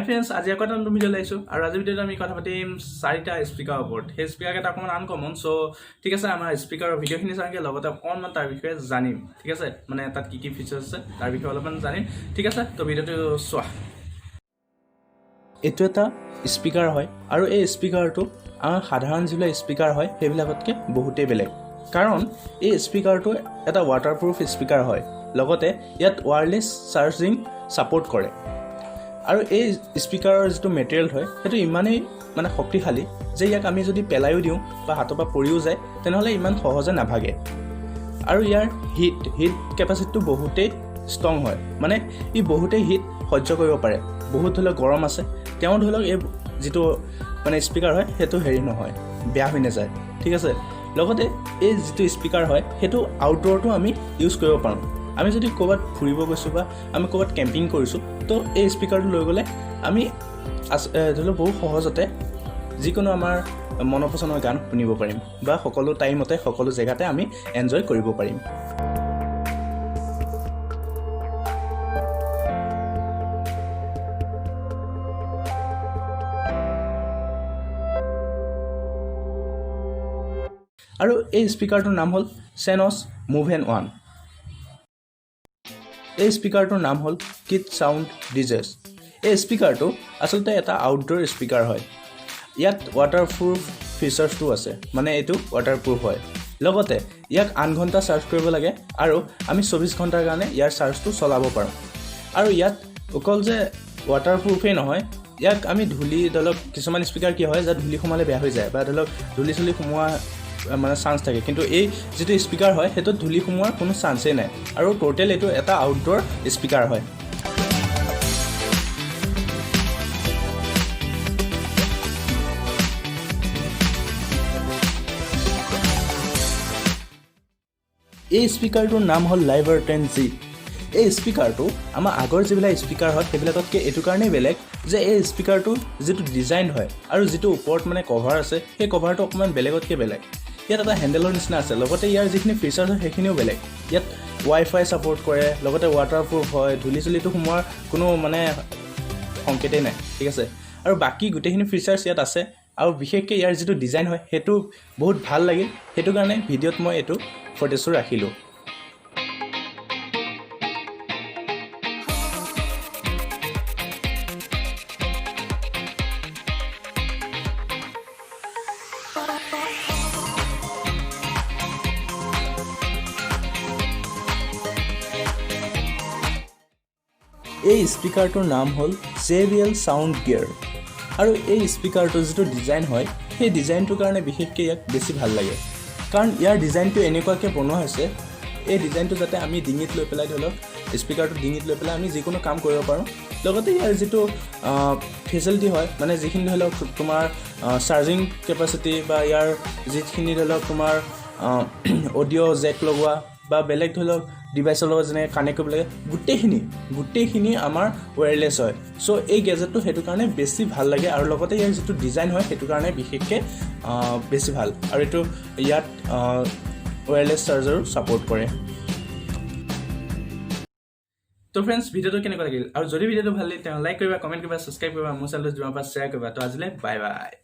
Friends, আজি আকৌ এটা নতুন ভিডিঅ' লাইছোঁ আৰু আজি ভিডিঅ'ত আমি কথা পাতিম 4টা স্পীকাৰৰ ওপৰত। সেই স্পীকাৰকেইটা অকণমান আনকমন, চ' ঠিক আছে, আমাৰ স্পীকাৰৰ ভিডিঅ'খিনি চাওঁগে, লগতে অকণমান তাৰ বিষয়ে জানিম। ঠিক আছে, মানে তাত কি ফিচাৰ্ছ আছে তাৰ বিষয়ে অলপমান জানিম। ঠিক আছে, তো ভিডিঅ'টো চোৱা। এইটো এটা স্পীকাৰ হয় আৰু এই স্পীকাৰটো আমাৰ সাধাৰণ যিবিলাক স্পীকাৰ হয় সেইবিলাকতকৈ বহুতেই বেলেগ, কাৰণ এই স্পীকাৰটো এটা ৱাটাৰপ্ৰুফ স্পীকাৰ হয়, লগতে ইয়াত ৱায়াৰলেছ চাৰ্জিং ছাপোৰ্ট কৰে। আৰু এই স্পীকাৰৰ যিটো মেটেৰিয়েল হয় সেইটো ইমানেই মানে শক্তিশালী যে ইয়াক আমি যদি পেলাইও দিওঁ বা হাতৰ পৰা পৰিও যায় তেনেহ'লে ইমান সহজে নাভাগে। আৰু ইয়াৰ হিট কেপাচিটিটো বহুতেই ষ্ট্ৰং হয়, মানে ই বহুতেই হিট সহ্য কৰিব পাৰে। বহুত ধৰি লওক গৰম আছে, তেওঁ ধৰি লওক এই যিটো মানে স্পীকাৰ হয় সেইটো নহয়, বেয়া হৈ নাযায়। ঠিক আছে, লগতে এই যিটো স্পীকাৰ হয় সেইটো আউটডোৰতো আমি ইউজ কৰিব পাৰোঁ। আমি যদি ক'ৰবাত ফুৰিব গৈছোঁ বা আমি ক'ৰবাত কেম্পিং কৰিছোঁ, তো এই স্পীকাৰটো লৈ গ'লে আমি ধৰি লওক বহু সহজতে যিকোনো আমাৰ মনপচন্দৰ গান শুনিব পাৰিম বা সকলো টাইমতে সকলো জেগাতে আমি এনজয় কৰিব পাৰিম। আৰু এই স্পীকাৰটোৰ নাম হ'ল চেনছ মুভেন 1। এই স্পীকাৰটোৰ নাম হ'ল কিড চাউণ্ড ডিজেছ। এই স্পীকাৰটো আচলতে এটা আউটডোৰ স্পীকাৰ হয়। ইয়াত ৱাটাৰপ্ৰুফ ফিচাৰ্ছটো আছে, মানে এইটো ৱাটাৰপ্ৰুফ হয়। লগতে ইয়াক 8 ঘণ্টা চাৰ্জ কৰিব লাগে আৰু আমি 24 ঘণ্টাৰ কাৰণে ইয়াৰ চাৰ্জটো চলাব পাৰোঁ। আৰু ইয়াত অকল যে ৱাটাৰপ্ৰুফেই নহয়, ইয়াক আমি ধূলি ধৰি লওক কিছুমান স্পীকাৰ কি হয় যে ধূলি সোমালে বেয়া হৈ যায় বা ধৰি লওক ধূলি চুলি সোমোৱা মানে চান্স থাকে, কিন্তু এই যিটো স্পীকাৰ হয় সেইটোত ধূলি সোমোৱাৰ কোনো চান্সেই নাই। আৰু টোটেল এইটো এটা আউটডোৰ স্পীকাৰ হয়। এই স্পীকাৰটোৰ নাম হ'ল লাইভাৰ10 G। এই স্পীকাৰটো আমাৰ আগৰ যিবিলাক স্পীকাৰ হয় সেইবিলাকতকৈ এইটো কাৰণেই বেলেগ যে এই স্পীকাৰটো যিটো ডিজাইন হয় আৰু যিটো ওপৰত মানে কভাৰ আছে সেই কভাৰটো অকণমান বেলেগতকৈ বেলেগ। ইয়াত এটা হেণ্ডেলৰ নিচিনা আছে, লগতে ইয়াৰ যিখিনি ফিচাৰ্ছ হয় সেইখিনিও বেলেগ। ইয়াত ৱাইফাই ছাপোৰ্ট কৰে, লগতে ৱাটাৰপ্ৰুফ হয়, ধূলি চুলিটো সোমোৱাৰ কোনো মানে সংকেতেই নাই। ঠিক আছে, আৰু বাকী গোটেইখিনি ফিচাৰ্ছ ইয়াত আছে। আৰু বিশেষকৈ ইয়াৰ যিটো ডিজাইন হয় সেইটো বহুত ভাল লাগিল, সেইটো কাৰণে ভিডিঅ'ত মই এইটো ফুটেজটো ৰাখিলোঁ। এই স্পীকাৰটোৰ নাম হ'ল JBL Sound Gear। আৰু এই স্পীকাৰটোৰ যিটো ডিজাইন হয় সেই ডিজাইনটোৰ কাৰণে বিশেষকৈ ইয়াক বেছি ভাল লাগে, কাৰণ ইয়াৰ ডিজাইনটো এনেকুৱাকৈ বনোৱা হৈছে, এই ডিজাইনটো যাতে আমি ডিঙিত লৈ পেলাই ধৰি লওক স্পীকাৰটো ডিঙিত লৈ পেলাই আমি যিকোনো কাম কৰিব পাৰোঁ। লগতে ইয়াৰ যিটো ফেচিলিটি হয়, মানে যিখিনি ধৰি লওক তোমাৰ চাৰ্জিং কেপাচিটি বা ইয়াৰ যিখিনি ধৰি লওক তোমাৰ অডিঅ' জেক লগোৱা বা বেলেগ ধৰি লওক ডিভাইচৰ লগত যেনেকৈ কানেক্ট কৰিব লাগে, গোটেইখিনি আমাৰ ৱায়াৰলেছ হয়। চ' এই গেজেটটো সেইটো কাৰণে বেছি ভাল লাগে, আৰু লগতে ইয়াৰ যিটো ডিজাইন হয় সেইটো কাৰণে বিশেষকৈ বেছি ভাল। আৰু এইটো ইয়াত ৱায়াৰলেছ চাৰ্জাৰো ছাপোৰ্ট কৰে। তো ফ্ৰেণ্ডছ, ভিডিঅ'টো কেনেকুৱা লাগিল? আৰু যদি ভিডিঅ'টো ভাল লাগে তেওঁ লাইক কৰিবা, কমেণ্ট কৰিবা, ছাবস্ক্ৰাইব কৰিবা, মোৰ চেনেলটো যিমান পাৰা শ্বেয়াৰ কৰিবা। তো আজিলৈ বাই বাই।